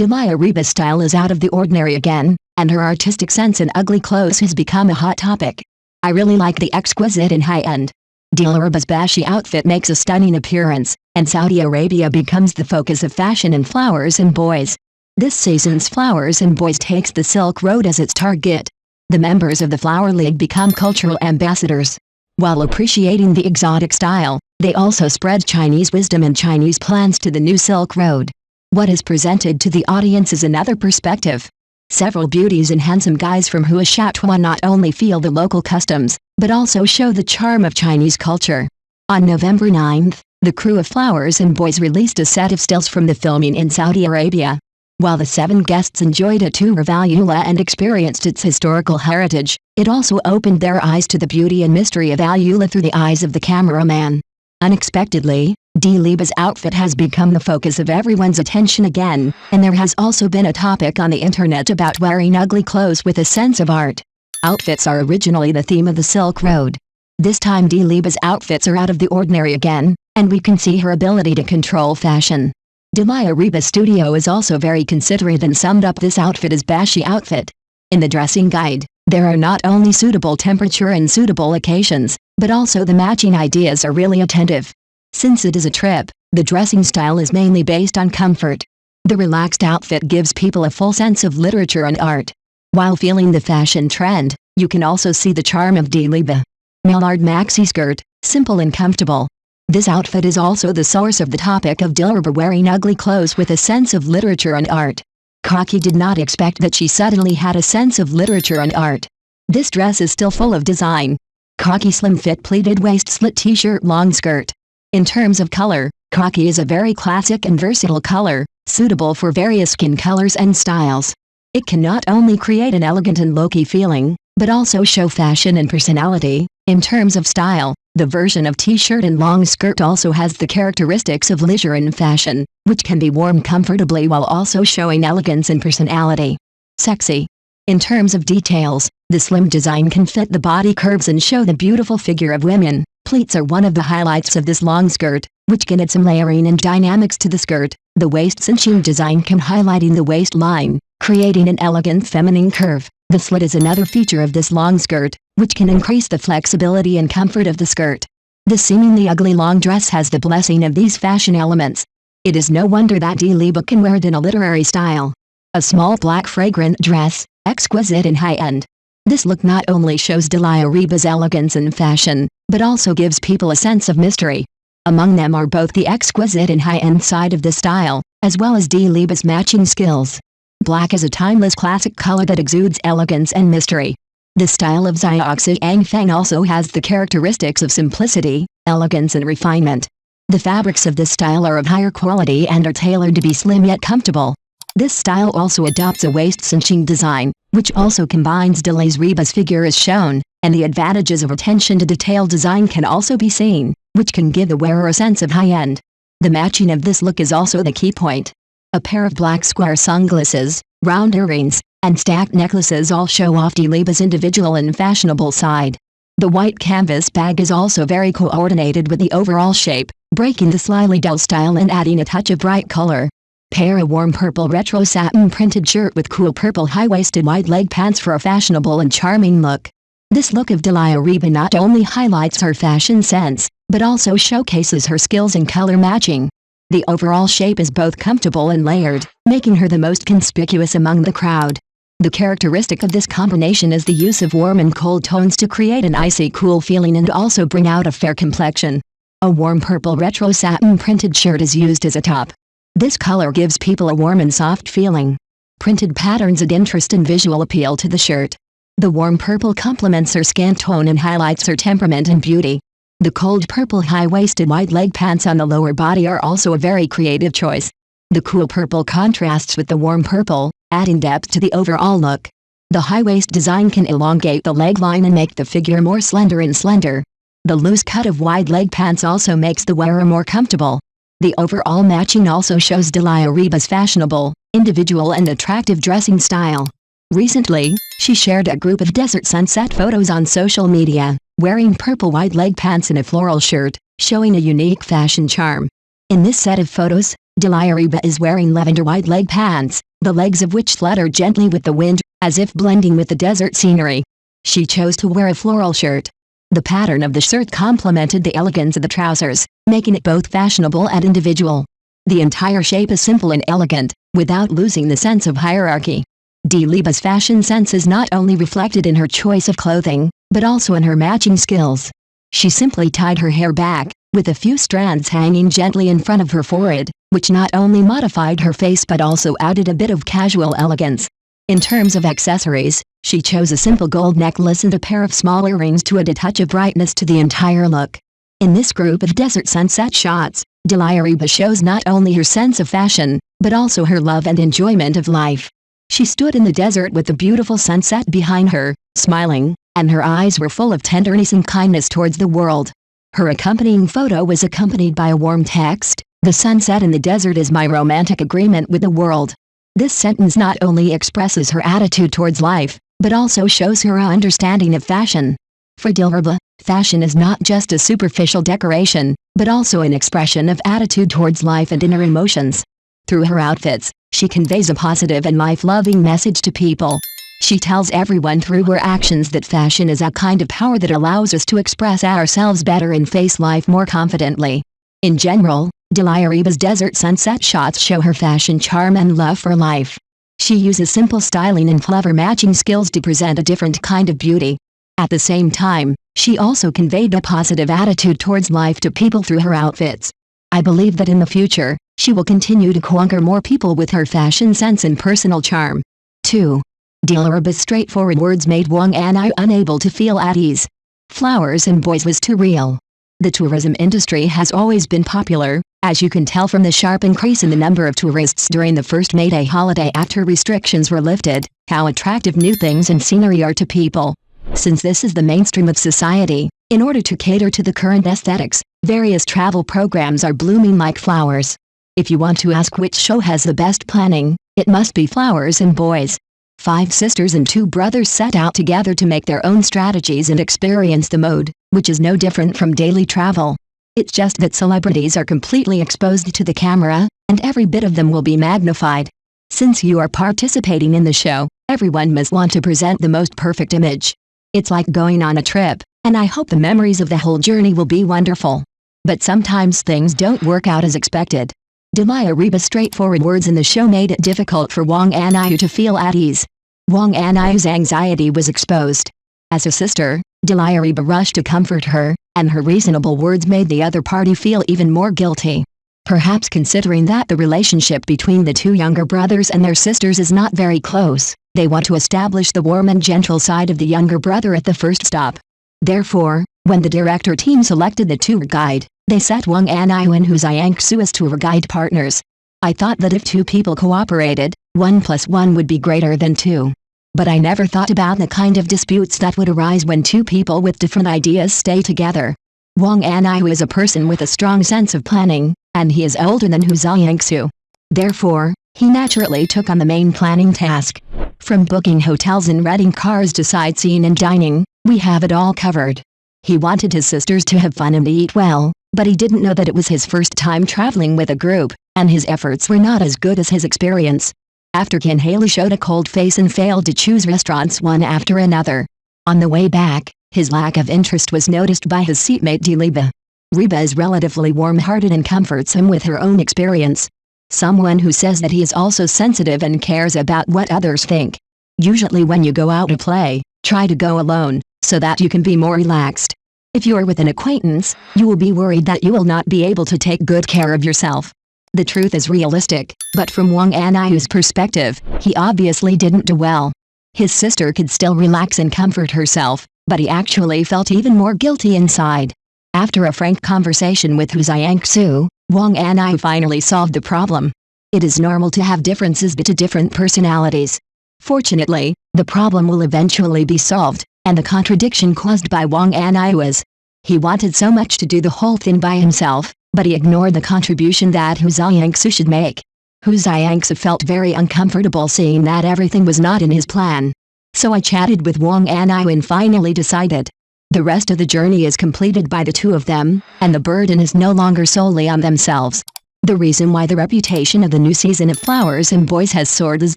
Dilereba's style is out of the ordinary again, and her artistic sense in ugly clothes has become a hot topic. I really like the exquisite and high-end. Dilereba's bashy outfit makes a stunning appearance, and Saudi Arabia becomes the focus of fashion in Flowers and Boys. This season's Flowers and Boys takes the Silk Road as its target. The members of the Flower League become cultural ambassadors. While appreciating the exotic style, they also spread Chinese wisdom and Chinese plans to the new Silk Road. What is presented to the audience is another perspective. Several beauties and handsome guys from Huashatua not only feel the local customs, but also show the charm of Chinese culture. On November 9th, the crew of Flowers and Boys released a set of stills from the filming in Saudi Arabia. While the 7 guests enjoyed a tour of Al-Ula and experienced its historical heritage, it also opened their eyes to the beauty and mystery of Al-Ula through the eyes of the cameraman. Unexpectedly, Dilereba's outfit has become the focus of everyone's attention again, and there has also been a topic on the internet about wearing ugly clothes with a sense of art. Outfits are originally the theme of the Silk Road. This time Dilereba's outfits are out of the ordinary again, and we can see her ability to control fashion. Dilereba's studio is also very considerate and summed up this outfit as bashy outfit. In the dressing guide, there are not only suitable temperature and suitable occasions, but also the matching ideas are really attentive. Since it is a trip, the dressing style is mainly based on comfort. The relaxed outfit gives people a full sense of literature and art. While feeling the fashion trend, you can also see the charm of Dilireba. Mallard maxi skirt, simple and comfortable. This outfit is also the source of the topic of Dilireba wearing ugly clothes with a sense of literature and art. Kaki did not expect that she suddenly had a sense of literature and art. This dress is still full of design. Kaki slim fit pleated waist slit t-shirt long skirt. In terms of color, Kaki is a very classic and versatile color, suitable for various skin colors and styles. It can not only create an elegant and low-key feeling, but also show fashion and personality. In terms of style, the version of t-shirt and long skirt also has the characteristics of leisure and fashion, which can be worn comfortably while also showing elegance and personality. Sexy. In terms of details, the slim design can fit the body curves and show the beautiful figure of women. Pleats are one of the highlights of this long skirt, which can add some layering and dynamics to the skirt. The waist cinching design can highlighting the waistline, creating an elegant feminine curve. The slit is another feature of this long skirt, which can increase the flexibility and comfort of the skirt. The seemingly ugly long dress has the blessing of these fashion elements. It is no wonder that Dilireba can wear it in a literary style. A small black fragrant dress, exquisite and high-end. This look not only shows Dilereba's elegance and fashion, but also gives people a sense of mystery. Among them are both the exquisite and high-end side of the style, as well as Dilereba's matching skills. Black is a timeless classic color that exudes elegance and mystery. The style of Xiaoxiang Feng also has the characteristics of simplicity, elegance and refinement. The fabrics of this style are of higher quality and are tailored to be slim yet comfortable. This style also adopts a waist cinching design, which also combines Dilereba's figure as shown, and the advantages of attention to detail design can also be seen, which can give the wearer a sense of high-end. The matching of this look is also the key point. A pair of black square sunglasses, round earrings, and stacked necklaces all show off Dilereba's individual and fashionable side. The white canvas bag is also very coordinated with the overall shape, breaking the slightly dull style and adding a touch of bright color. Pair a warm purple retro satin printed shirt with cool purple high-waisted wide leg pants for a fashionable and charming look. This look of Dilireba not only highlights her fashion sense, but also showcases her skills in color matching. The overall shape is both comfortable and layered, making her the most conspicuous among the crowd. The characteristic of this combination is the use of warm and cold tones to create an icy cool feeling and also bring out a fair complexion. A warm purple retro satin printed shirt is used as a top. This color gives people a warm and soft feeling. Printed patterns add interest and visual appeal to the shirt. The warm purple complements her skin tone and highlights her temperament and beauty. The cold purple high-waisted wide leg pants on the lower body are also a very creative choice. The cool purple contrasts with the warm purple, adding depth to the overall look. The high-waist design can elongate the leg line and make the figure more slender and slender. The loose cut of wide leg pants also makes the wearer more comfortable. The overall matching also shows Dilereba's fashionable, individual and attractive dressing style. Recently, she shared a group of desert sunset photos on social media, wearing purple wide leg pants and a floral shirt, showing a unique fashion charm. In this set of photos, Dilireba is wearing lavender white leg pants, the legs of which flutter gently with the wind, as if blending with the desert scenery. She chose to wear a floral shirt. The pattern of the shirt complemented the elegance of the trousers, making it both fashionable and individual. The entire shape is simple and elegant, without losing the sense of hierarchy. Dilireba's fashion sense is not only reflected in her choice of clothing, but also in her matching skills. She simply tied her hair back, with a few strands hanging gently in front of her forehead, which not only modified her face but also added a bit of casual elegance. In terms of accessories, she chose a simple gold necklace and a pair of small earrings to add a touch of brightness to the entire look. In this group of desert sunset shots, Dilireba shows not only her sense of fashion, but also her love and enjoyment of life. She stood in the desert with the beautiful sunset behind her, smiling, and her eyes were full of tenderness and kindness towards the world. Her accompanying photo was accompanied by a warm text: "The sunset in the desert is my romantic agreement with the world." This sentence not only expresses her attitude towards life, but also shows her understanding of fashion. For Dilireba, fashion is not just a superficial decoration, but also an expression of attitude towards life and inner emotions. Through her outfits, she conveys a positive and life-loving message to people. She tells everyone through her actions that fashion is a kind of power that allows us to express ourselves better and face life more confidently. In general, Dilireba's desert sunset shots show her fashion charm and love for life. She uses simple styling and clever matching skills to present a different kind of beauty. At the same time, she also conveyed a positive attitude towards life to people through her outfits. I believe that in the future, she will continue to conquer more people with her fashion sense and personal charm. 2. Dilireba's straightforward words made Wang Anai unable to feel at ease. Flowers and boys was too real. The tourism industry has always been popular, as you can tell from the sharp increase in the number of tourists during the first May Day holiday after restrictions were lifted, how attractive new things and scenery are to people. Since this is the mainstream of society, in order to cater to the current aesthetics, various travel programs are blooming like flowers. If you want to ask which show has the best planning, it must be Flowers and Boys. 5 sisters and 2 brothers set out together to make their own strategies and experience the mode, which is no different from daily travel. It's just that celebrities are completely exposed to the camera, and every bit of them will be magnified. Since you are participating in the show, everyone must want to present the most perfect image. It's like going on a trip, and I hope the memories of the whole journey will be wonderful. But sometimes things don't work out as expected. Dilireba's straightforward words in the show made it difficult for Wang Anai to feel at ease. Wang Anai's anxiety was exposed. As a sister, Dilireba rushed to comfort her, and her reasonable words made the other party feel even more guilty. Perhaps considering that the relationship between the 2 younger brothers and their sisters is not very close, they want to establish the warm and gentle side of the younger brother at the first stop. Therefore, when the director team selected the tour guide, they set Wang Anai and Hu Xiangsu as tour guide partners. I thought that if 2 people cooperated, 1 + 1 would be greater than 2. But I never thought about the kind of disputes that would arise when 2 people with different ideas stay together. Wang Anai is a person with a strong sense of planning, and he is older than Hu Xiangsu. Therefore, he naturally took on the main planning task. From booking hotels and renting cars to sightseeing and dining, we have it all covered. He wanted his sisters to have fun and eat well, but he didn't know that it was his first time traveling with a group, and his efforts were not as good as his experience. After Ken Haley showed a cold face and failed to choose restaurants one after another. On the way back, his lack of interest was noticed by his seatmate Dilireba. Reba is relatively warm-hearted and comforts him with her own experience. Someone who says that he is also sensitive and cares about what others think. Usually when you go out to play, try to go alone, so that you can be more relaxed. If you are with an acquaintance, you will be worried that you will not be able to take good care of yourself. The truth is realistic, but from Wang Anai's perspective, he obviously didn't do well. His sister could still relax and comfort herself, but he actually felt even more guilty inside. After a frank conversation with Hu Xiangsu, Wang Anai finally solved the problem. It is normal to have differences to different personalities. Fortunately, the problem will eventually be solved, and the contradiction caused by Wang Anai was, he wanted so much to do the whole thing by himself, but he ignored the contribution that Hu Xiangsu should make. Hu Xiangsu felt very uncomfortable seeing that everything was not in his plan. So I chatted with Wang Anai and finally decided. The rest of the journey is completed by the 2 of them, and the burden is no longer solely on themselves. The reason why the reputation of the new season of Flowers and Boys has soared is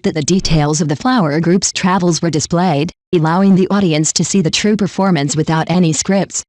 that the details of the flower group's travels were displayed, allowing the audience to see the true performance without any scripts.